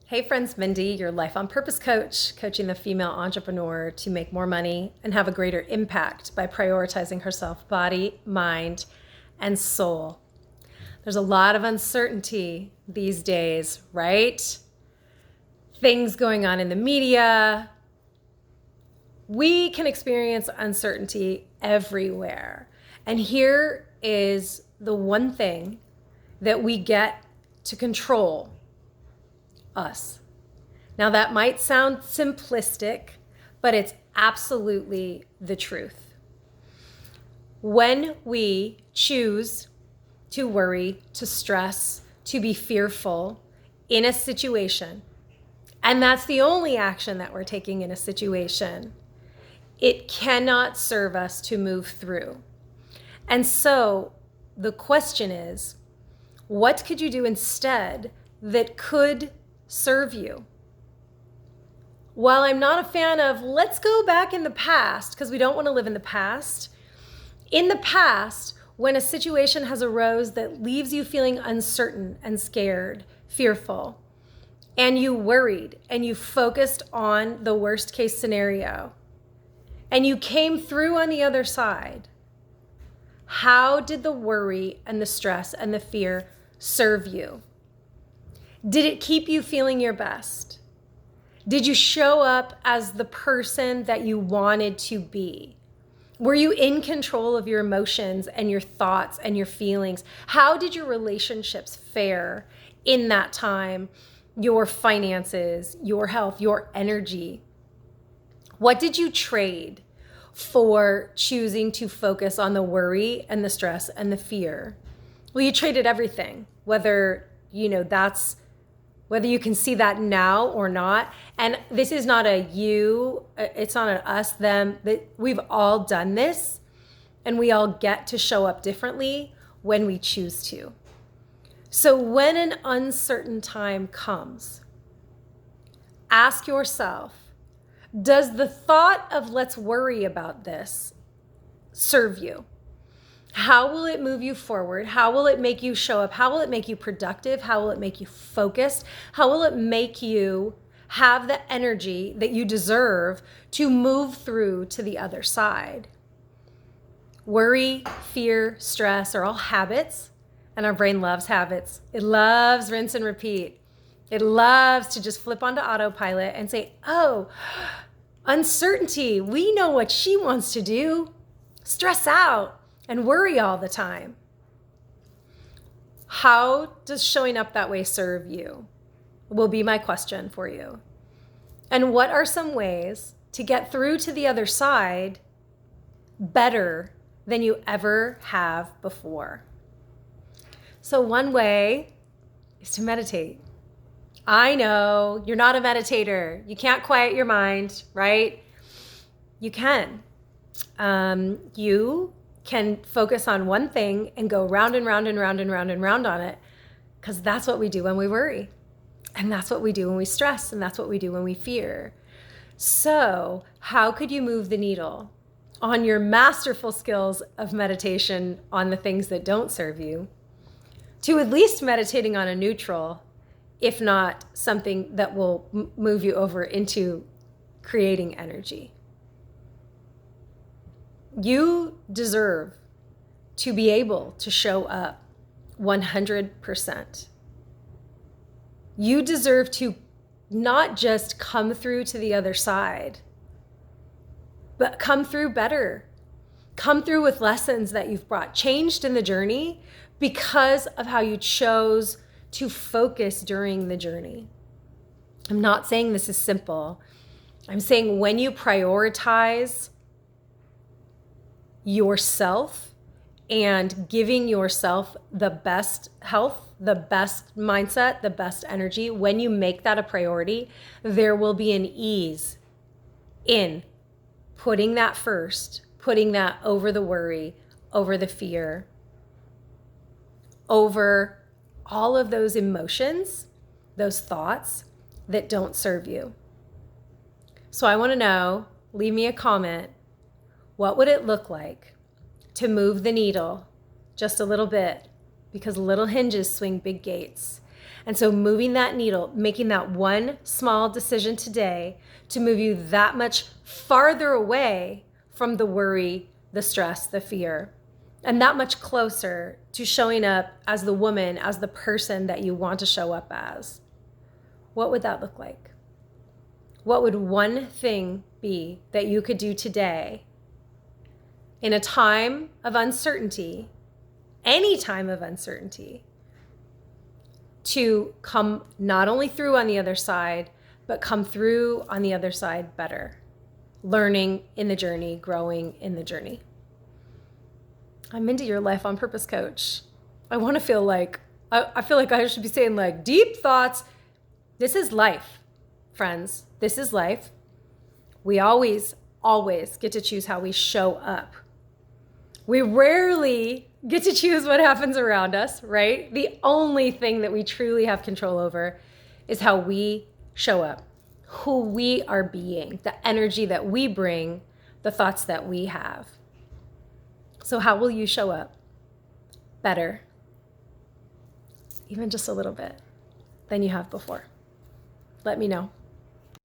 Hey friends, Mindy, your Life on Purpose coach, coaching the female entrepreneur to make more money and have a greater impact by prioritizing herself, body, mind, and soul. There's a lot of uncertainty these days, right? Things going on in the media. We can experience uncertainty everywhere. And here is the one thing that we get to control: us. Now that might sound simplistic, but it's absolutely the truth. When we choose to worry, to stress, to be fearful in a situation, and that's the only action that we're taking in a situation, it cannot serve us to move through. And so the question is, what could you do instead that could serve you? While I'm not a fan of let's go back in the past, because we don't want to live in the past, when a situation has arose that leaves you feeling uncertain and scared, fearful, and you worried and you focused on the worst case scenario, and you came through on the other side, how did the worry and the stress and the fear serve you? Did it keep you feeling your best? Did you show up as the person that you wanted to be? Were you in control of your emotions and your thoughts and your feelings? How did your relationships fare in that time? Your finances, your health, your energy? What did you trade for choosing to focus on the worry and the stress and the fear? Well, you traded everything, whether you can see that now or not. And this is not a you, it's not an us, them. We've all done this, and we all get to show up differently when we choose to. So when an uncertain time comes, ask yourself, does the thought of let's worry about this serve you? How will it move you forward? How will it make you show up? How will it make you productive? How will it make you focused? How will it make you have the energy that you deserve to move through to the other side? Worry, fear, stress are all habits, and our brain loves habits. It loves rinse and repeat. It loves to just flip onto autopilot and say, oh, uncertainty, we know what she wants to do. Stress out and worry all the time. How does showing up that way serve you? Will be my question for you. And what are some ways to get through to the other side better than you ever have before? So one way is to meditate. I know you're not a meditator. You can't quiet your mind, right? You can. You can focus on one thing and go round and round and round and round and round on it, because that's what we do when we worry. And that's what we do when we stress. And that's what we do when we fear. So how could you move the needle on your masterful skills of meditation on the things that don't serve you to at least meditating on a neutral, if not something that will move you over into creating energy? You deserve to be able to show up 100%. You deserve to not just come through to the other side, but come through better. Come through with lessons that you've brought, changed in the journey because of how you chose to focus during the journey. I'm not saying this is simple. I'm saying when you prioritize yourself and giving yourself the best health, the best mindset, the best energy, when you make that a priority, there will be an ease in putting that first, putting that over the worry, over the fear, over all of those emotions, those thoughts that don't serve you. So I want to know, leave me a comment. What would it look like to move the needle just a little bit? Because little hinges swing big gates. And so moving that needle, making that one small decision today to move you that much farther away from the worry, the stress, the fear, and that much closer to showing up as the woman, as the person that you want to show up as. What would that look like? What would one thing be that you could do today in a time of uncertainty, any time of uncertainty, to come not only through on the other side, but come through on the other side better, learning in the journey, growing in the journey? I'm Mindy, your Life on Purpose coach. I want to feel like, I feel like I should be saying like deep thoughts. This is life, friends. This is life. We always get to choose how we show up. We rarely get to choose what happens around us, right? The only thing that we truly have control over is how we show up, who we are being, the energy that we bring, the thoughts that we have. So how will you show up better, even just a little bit, than you have before? Let me know.